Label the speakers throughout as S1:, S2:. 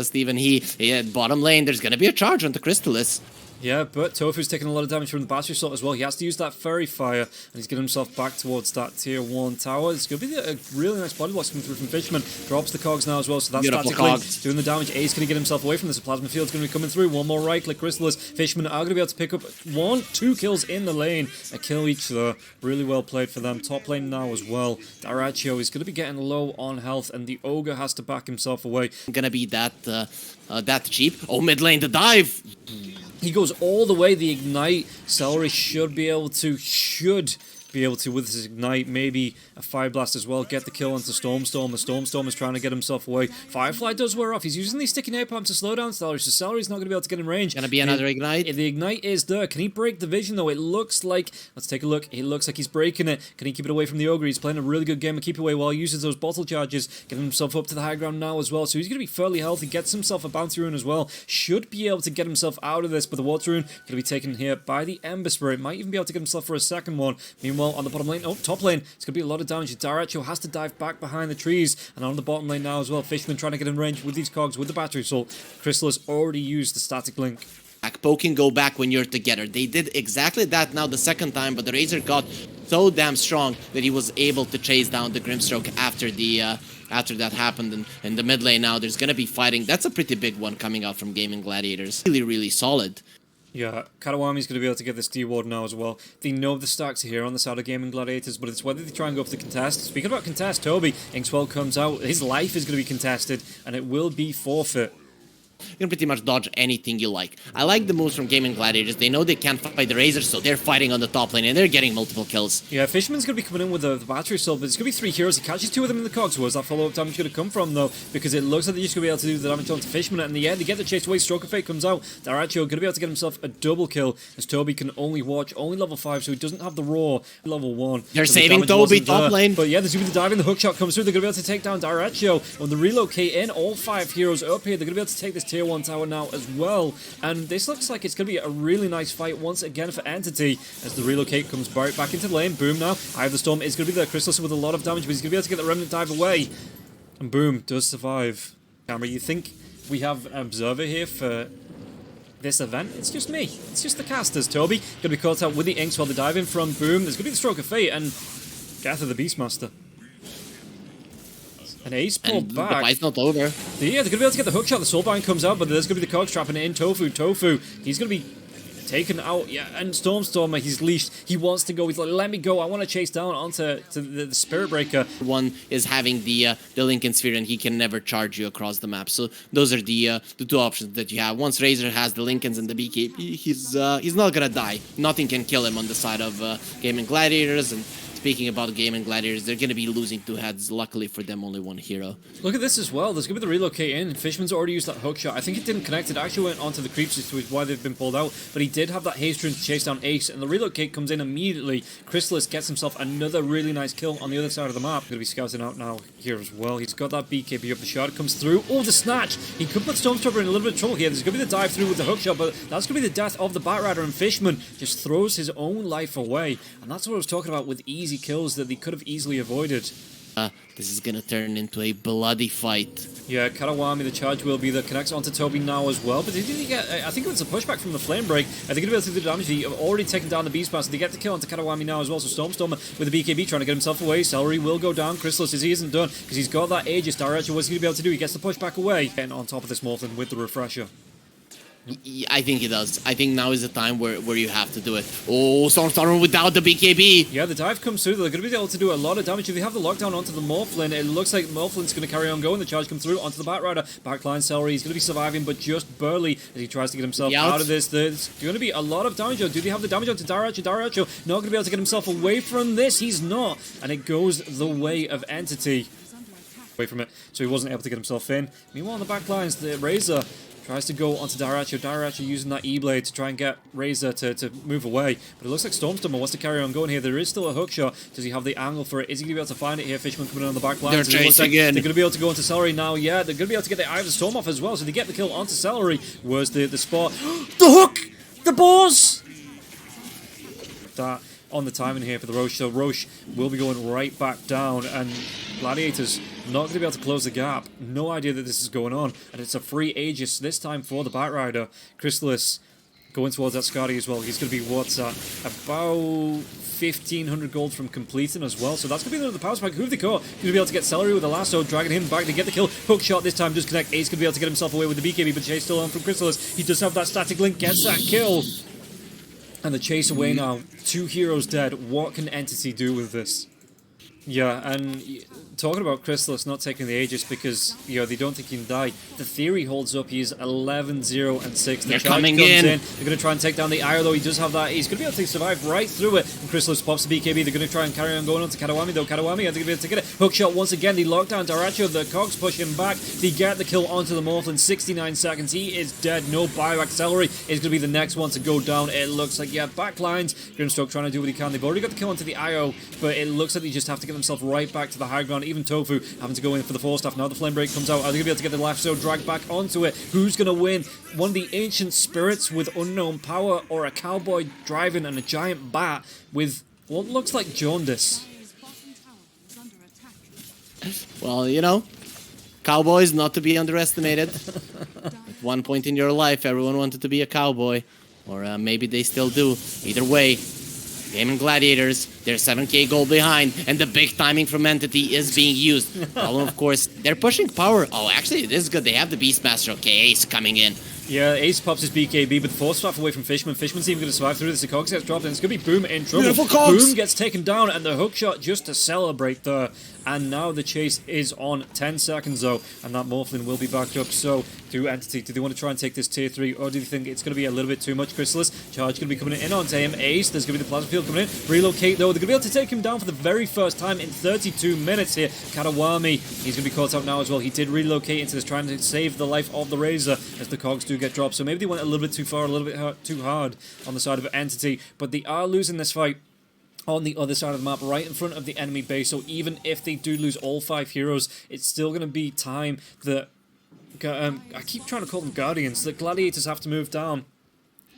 S1: Steven, bottom lane, there's gonna be a charge on the Crystallis.
S2: Yeah, but Tofu's taking a lot of damage from the battery assault as well. He has to use that Fairy Fire, and he's getting himself back towards that tier 1 tower. It's going to be a really nice body blocks coming through from Fishman. Drops the cogs now as well, so that's tactically doing the damage. Ace going to get himself away from this. The Plasma Field's going to be coming through. One more right-click Crystallis. Fishman are going to be able to pick up 2 kills in the lane. A kill each there. Really well played for them. Top lane now as well. Daraccio is going to be getting low on health, and the Ogre has to back himself away.
S1: Gonna be that cheap. Oh, mid lane, the dive!
S2: He goes all the way, the Ignite. Celery should be able to, with his Ignite, maybe a Fire Blast as well, get the kill onto Stormstorm. The Stormstorm is trying to get himself away. Firefly does wear off. He's using these sticky napalm to slow down Celery, so Celery's not going to be able to get in range.
S1: Gonna be another Ignite.
S2: The Ignite is there. Can he break the vision, though? It looks like... Let's take a look. It looks like he's breaking it. Can he keep it away from the Ogre? He's playing a really good game of keep away while he uses those bottle charges, getting himself up to the high ground now as well. So he's going to be fairly healthy. Gets himself a Bounty Rune as well. Should be able to get himself out of this, but the Water Rune going to be taken here by the Ember Spirit. Might even be able to get himself for a second one. Meanwhile, on the bottom lane... Oh, top lane. It's going to be a lot of damage. Daraccio has to dive back behind the trees. And on the bottom lane now as well, Fishman trying to get in range with these cogs, with the battery assault. Crystal has already used the static link.
S1: Poke and go back when you're together. They did exactly that now the second time, but the Razor got so damn strong that he was able to chase down the Grimstroke after that happened. And in the mid lane now, there's going to be fighting. That's a pretty big one coming out from Gaming Gladiators. Really, really solid.
S2: Yeah, Katawami's going to be able to get this D-Ward now as well. They know the stacks are here on the side of Gaming Gladiators, but it's whether they try and go for the contest. Speaking about contest, Toby, Inkswell comes out. His life is going to be contested, and it will be forfeit.
S1: You can pretty much dodge anything you like. I like the moves from Gaming Gladiators. They know they can't fight the Razor, so they're fighting on the top lane, and they're getting multiple kills.
S2: Yeah, Fishman's going to be coming in with the battery assault, but it's going to be 3 heroes. He catches 2 of them in the cogs. Where's that follow-up damage going to come from, though? Because it looks like they're just going to be able to do the damage onto Fishman, and in the end, they get the chase away. Stroke of Fate comes out. Daraccio going to be able to get himself a double kill, as Toby can only watch, only level 5, so he doesn't have the Raw level 1.
S1: They're
S2: so
S1: saving Toby top lane.
S2: But yeah, there's going to be the dive in, the hook shot comes through. They're going to be able to take down Daraccio. When they relocate in, all 5 heroes up here, they're going to be able to take this tier 1 tower now as well, and this looks like it's going to be a really nice fight once again for Entity as the relocate comes back into the lane. Boom now. Eye of the Storm is going to be there. Crystallis with a lot of damage, but he's going to be able to get the Remnant dive away, and Boom does survive. Camera, you think we have an observer here for this event? It's just me. It's just the casters. Toby going to be caught out with the Inks while they're diving from Boom. There's going to be the Stroke of Fate and Gather the Beastmaster. And Ace pulled back.
S1: The fight's not over.
S2: Yeah, they're going to be able to get the hookshot. The Soulbind comes out, but there's going to be the cogs trapping it in. Tofu, he's going to be taken out. Yeah, and Stormstormer, he's leashed. He wants to go. He's like, let me go. I want to chase down onto the Spirit Breaker.
S1: One is having the Lincoln Sphere, and he can never charge you across the map. So those are the 2 options that you have. Once Razor has the Lincolns and the BKB, he's not going to die. Nothing can kill him on the side of Gaming Gladiators. And speaking about Gaming Gladiators, they're going to be losing 2 heads. Luckily for them, only 1 hero.
S2: Look at this as well. There's going to be the relocate in. Fishman's already used that hookshot. I think it didn't connect. It actually went onto the creeps, which is why they've been pulled out. But he did have that haste rune to chase down Ace, and the relocate comes in immediately. Crystallis gets himself another really nice kill on the other side of the map. Going to be scouting out now here as well. He's got that BKB up. The shot comes through. Oh, the snatch! He could put Stormtrooper in a little bit of trouble here. There's going to be the dive through with the hookshot, but that's going to be the death of the Batrider, and Fishman just throws his own life away. And that's what I was talking about with easy kills that they could have easily avoided.
S1: This is gonna turn into a bloody fight.
S2: Yeah, Katawami, the charge will be there. Connects onto Toby now as well. But did he get... I think it was a pushback from the Flame Break. I think he'll be able to do the damage. He already taken down the Beastmaster. They get the kill onto Katawami now as well. So Stormstormer with the BKB trying to get himself away. Celery will go down. Crystallis, as he isn't done, because he's got that Aegis. Daraccio, what's he going to be able to do? He gets the pushback away. And on top of this Morphin with the Refresher.
S1: I think he does. I think now is the time where you have to do it. Oh, Stormstormer without the BKB.
S2: Yeah, the dive comes through. They're going to be able to do a lot of damage. If they have the lockdown onto the Morphlin, it looks like Morphlin's going to carry on going. The charge comes through onto the Batrider. Backline Celery, he's going to be surviving, but just barely as he tries to get himself out of this. There's going to be a lot of damage. Do they have the damage onto Daraccio? Daraccio not going to be able to get himself away from this. He's not. And it goes the way of Entity. Away from it. So he wasn't able to get himself in. Meanwhile, on the back lines, the Razor tries to go onto Daraccio. Daraccio using that E-Blade to try and get Razor to move away. But it looks like Stormstormer wants to carry on going here. There is still a hookshot. Does he have the angle for it? Is he going to be able to find it here? Fishman coming in on the back line.
S1: They're chasing in.
S2: They're going to be able to go onto Celery now. Yeah, they're going to be able to get the Eye of the Storm off as well. So they get the kill onto Celery. Where's the spot? The hook! The balls! That on the timing here for the Roche. So Roche will be going right back down, and Gladiators not going to be able to close the gap. No idea that this is going on. And it's a free Aegis this time for the Batrider. Chrysalis going towards that Scotty as well. He's going to be, what's that? About 1,500 gold from completing as well. So that's going to be another power spike. Who have they caught? Going to be able to get Celery with the lasso, dragging him back to get the kill. Hook shot this time does connect. Ace going to be able to get himself away with the BKB, but Chase still on from Chrysalis. He does have that static link, gets that kill. And the chase away now. 2 heroes dead. What can Entity do with this? Yeah, and talking about Chrysalis not taking the Aegis because, you know, they don't think he can die. The theory holds up. He is 11-0-6.
S1: They're coming in.
S2: They're going to try and take down the Io, though. He does have that. He's going to be able to survive right through it. And Chrysalis pops the BKB. They're going to try and carry on going on to Katawami, though. Katawami, I think they're going to be able to get it. Hookshot once again. The lockdown. Daracho, the cogs push him back. They get the kill onto the Morphlin. 69 seconds. He is dead. No buyback. Celery is going to be the next one to go down. It looks like, yeah, backlines. Grimstroke trying to do what he can. They've already got the kill onto the Io, but it looks like they just have to get themselves right back to the high ground. Even Tofu having to go in for the 4-staff. Now the flame break comes out. Are they going to be able to get the lasso dragged back onto it? Who's going to win? One of the ancient spirits with unknown power, or a cowboy driving and a giant bat with what looks like jaundice?
S1: Well, you know, cowboys not to be underestimated. At one point in your life, everyone wanted to be a cowboy. Or maybe they still do. Either way, Game and Gladiators, they're 7k gold behind, and the big timing from Entity is being used. Problem, of course, they're pushing power. Oh, actually, this is good. They have the Beastmaster. Okay, Ace coming in.
S2: Yeah, Ace pops his BKB, but the 4-staff away from Fishman. Fishman's even going to survive through this. The Cogs gets dropped, and it's going to be Boom in trouble.
S1: Beautiful Cogs!
S2: Boom gets taken down, and the hookshot just to celebrate there. And now the chase is on. 10 seconds, though, and that Morphlin will be back up. So, do Entity, do they want to try and take this tier 3, or do they think it's going to be a little bit too much? Chrysalis, charge going to be coming in onto him. Ace, there's going to be the plasma field coming in. Relocate, though. They're going to be able to take him down for the very first time in 32 minutes here. Katawami, he's going to be caught out now as well. He did relocate into this, trying to save the life of the Razor as the Cogs do get dropped. So maybe they went a little bit too far, a little bit too hard on the side of Entity, but they are losing this fight on the other side of the map, right in front of the enemy base. So even if they do lose all 5 heroes, it's still going to be time that I keep trying to call them Guardians. The Gladiators have to move down,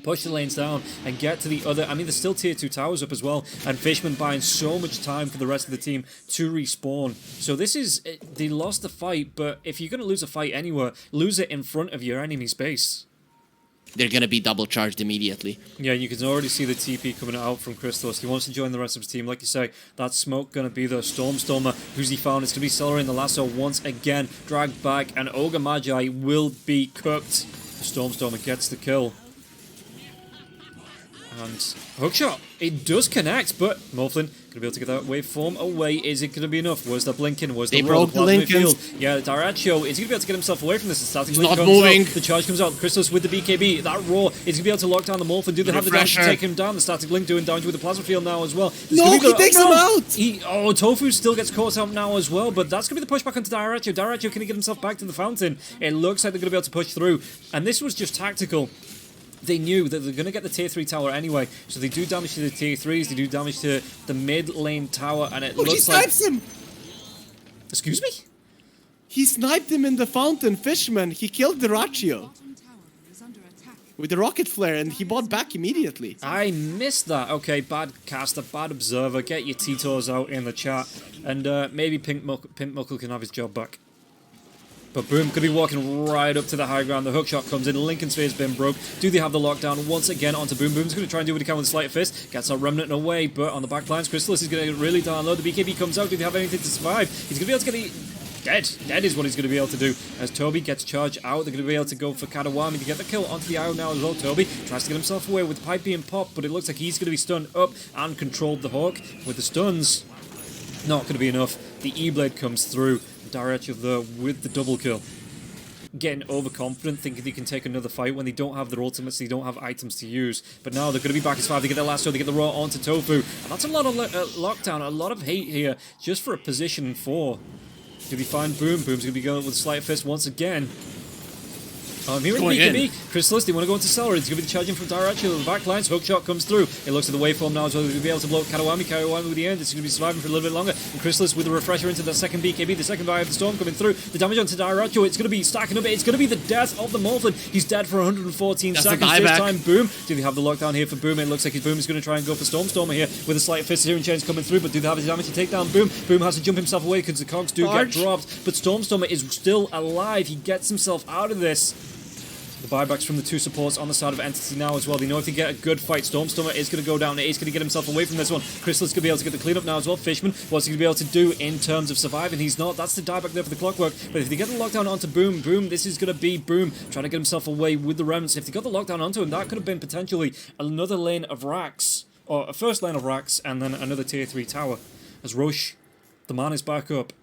S2: push the lanes down, and get to the other. I mean, there's still tier 2 towers up as well, and Fishman buying so much time for the rest of the team to respawn. So this is, they lost the fight, but if you're going to lose a fight anywhere, lose it in front of your enemy's base.
S1: They're going to be double charged immediately.
S2: Yeah, you can already see the TP coming out from Chrysalis. He wants to join the rest of his team. Like you say, that smoke going to be the Stormstormer. Who's he found? It's going to be Celery in the lasso once again. Dragged back, and Ogre Magi will be cooked. The Stormstormer gets the kill. And hookshot. It does connect, but Morphlin going to be able to get that waveform away. Is it going to be enough? Where's the blinking? Where's the roll?
S1: Broke the Lincolns.
S2: Yeah, Daracho is going to be able to get himself away from this.
S1: He's not moving.
S2: The charge comes out. Chrysalis with the BKB. That roar is going to be able to lock down the Morphlin. Do they have the damage to take him down? The static link doing damage with the plasma field now as well.
S1: No, he takes him out.
S2: Tofu still gets caught out now as well, but that's going to be the pushback onto Daracho. Daracho, can he get himself back to the fountain? It looks like they're going to be able to push through, and this was just tactical. They knew that they're going to get the tier 3 tower anyway, so they do damage to the tier 3s, they do damage to the mid lane tower, and it looks like...
S1: He snipes him!
S2: Excuse me?
S1: He sniped him in the fountain, Fishman. He killed Daracho with the rocket flare, and he bought back immediately.
S2: I missed that. Okay, bad caster, bad observer. Get your Tito's out in the chat, and maybe Pimp Muckle can have his job back. But Boom could be walking right up to the high ground. The hookshot comes in. Lincoln Sphere's been broke. Do they have the lockdown once again onto Boom? Boom's going to try and do what he can with a sleight of fist. Gets that remnant away, but on the back lines, Chrysalis is going to get really down low. The BKB comes out. Do they have anything to survive? He's going to be able to get the... Dead. Dead is what he's going to be able to do. As Toby gets charged out, they're going to be able to go for Katawami to get the kill onto the Io now as well. Toby tries to get himself away with the pipe being popped, but it looks like he's going to be stunned up and controlled the Hawk with the stuns. Not going to be enough. The E-Blade comes through. Daracho there with the double kill. Getting overconfident, thinking they can take another fight when they don't have their ultimates, they don't have items to use. But now they're going to be back as 5, they get their lasso, they get the raw onto Tofu. And that's a lot of lockdown, a lot of hate here, just for a position 4. Do they find Boom? Boom's going to be going with a sleight of fist once again. Here in BKB, Chrysalis, they want to go into Celery. It's going to be the charging from Dyrachio. The back lines, hook shot comes through. It looks at the waveform now as well. They're going to be able to blow Katawami. Katawami with the end. It's going to be surviving for a little bit longer. And Chrysalis with a refresher into the second BKB. The second Eye of the Storm coming through. The damage onto Dyrachio. It's going to be stacking up. It's going to be the death of the Morphlin. He's dead for 114 seconds. This time, Boom. Do they have the lockdown here for Boom? It looks like his Boom is going to try and go for Stormstormer here with a slight fist searing chains coming through. But do they have the damage to take down Boom? Boom has to jump himself away because the cogs do get dropped. But Stormstormer is still alive. He gets himself out of this. The buybacks from the two supports on the side of Entity now as well. They know if they get a good fight, Stormstormer is going to go down. He's going to get himself away from this one. Chrysalis going to be able to get the cleanup now as well. Fishman, what's he going to be able to do in terms of surviving? He's not. That's the dieback there for the Clockwork. But if they get the lockdown onto Boom, this is going to be Boom trying to get himself away with the remnants. If they got the lockdown onto him, that could have been potentially another lane of racks. Or a first lane of racks and then another tier 3 tower. As Roche, the man is back up.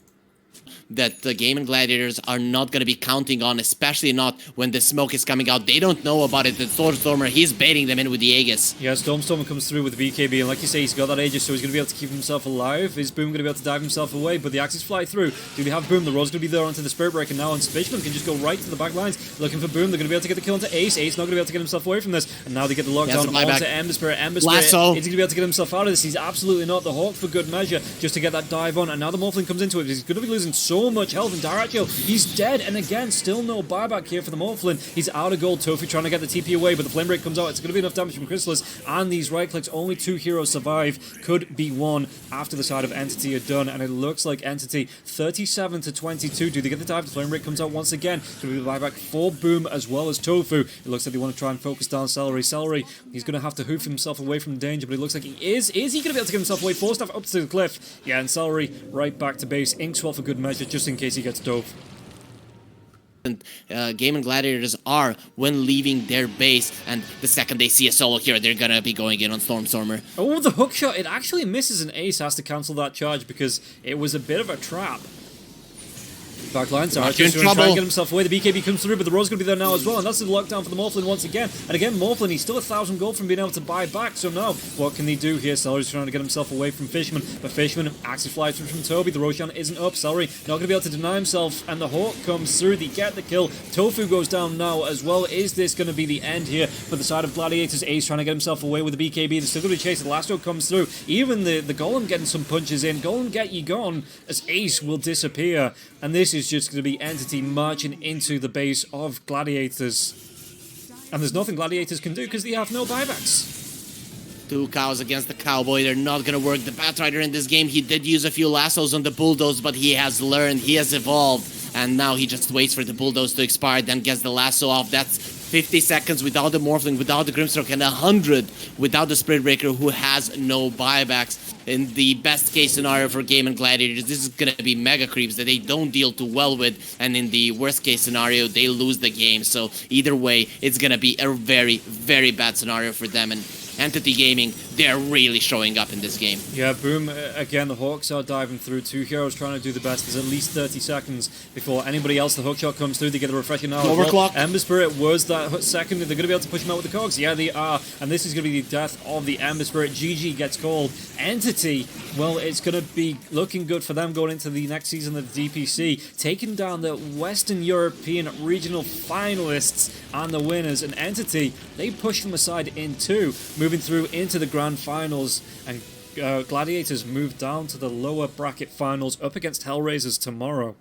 S1: That the Game and Gladiators are not going to be counting on, especially not when the smoke is coming out. They don't know about it. The Stormstormer, he's baiting them in with the Aegis.
S2: Yeah, Stormstormer comes through with the BKB, and like you say, he's got that Aegis, so he's going to be able to keep himself alive. Is Boom going to be able to dive himself away? But the axes fly through. Do they have Boom? The Road's going to be there onto the Spirit Breaker now, and Fishman can just go right to the back lines, looking for Boom. They're going to be able to get the kill onto Ace. Ace not going to be able to get himself away from this, and now they get the lockdown onto Ember Spirit. Ember Spirit, is he going to be able to get himself out of this? He's absolutely not. The Hawk for good measure, just to get that dive on, and now the Morphling comes into it. He's going to be losing so much health, and Dyrachio, he's dead, and again, still no buyback here for the Morphlin. He's out of gold. Tofu trying to get the TP away, but the Flame Break comes out. It's going to be enough damage from Chrysalis, and these right clicks, only 2 heroes survive. Could be one after the side of Entity are done, and it looks like Entity 37 to 22. Do they get the dive? The Flame Break comes out once again. It's going to be the buyback for Boom as well as Tofu. It looks like they want to try and focus down Celery. Celery, he's going to have to hoof himself away from the danger, but it looks like he is. Is he going to be able to get himself away? Force staff up to the cliff. Yeah, and Celery right back to base. Inkswell for good measure, just in case he gets dove.
S1: Game and Gladiators are when leaving their base, and the second they see a solo here, they're gonna be going in on Stormstormer.
S2: Oh, the hook shot, it actually misses, and Ace has to cancel that charge because it was a bit of a trap. Backlines are just going to try and get himself away. The BKB comes through, but the Road's going to be there now as well, and that's the lockdown for the Morphlin once again. And again, Morphlin, he's still 1,000 gold from being able to buy back, so now, what can he do here? Celery's trying to get himself away from Fishman, but Fishman actually flies through from Toby. The Roshan isn't up. Celery not going to be able to deny himself, and the Hawk comes through. They get the kill. Tofu goes down now as well. Is this going to be the end here for the side of Gladiators? Ace trying to get himself away with the BKB. They're still going to chase. The last row comes through. Even the Golem getting some punches in. Golem get you gone as Ace will disappear, and this is just going to be Entity marching into the base of Gladiators. And there's nothing Gladiators can do because they have no buybacks.
S1: 2 cows against the Cowboy. They're not going to work. The Batrider in this game, he did use a few lassos on the Bulldoze, but he has learned, he has evolved. And now he just waits for the Bulldoze to expire, then gets the lasso off. That's 50 seconds without the Morphling, without the Grimstroke, and 100 without the Spirit Breaker, who has no buybacks. In the best case scenario for Game and Gladiators, this is going to be mega creeps that they don't deal too well with, and in the worst case scenario, they lose the game. So either way, it's going to be a very, very bad scenario for them, and Entity Gaming, they're really showing up in this game.
S2: Yeah, Boom, again, the Hawks are diving through. 2 heroes trying to do the best. There's at least 30 seconds before anybody else, the hookshot comes through. They get a refresher now.
S1: Overclock.
S2: Ember Spirit was that second. They're going to be able to push him out with the cogs. Yeah, they are. And this is going to be the death of the Ember Spirit. GG gets called. Entity, well, it's going to be looking good for them going into the next season of the DPC, taking down the Western European regional finalists and the winners. And Entity, they push them aside in 2, moving through into the grand finals, and Gladiators move down to the lower bracket finals up against Hellraisers tomorrow.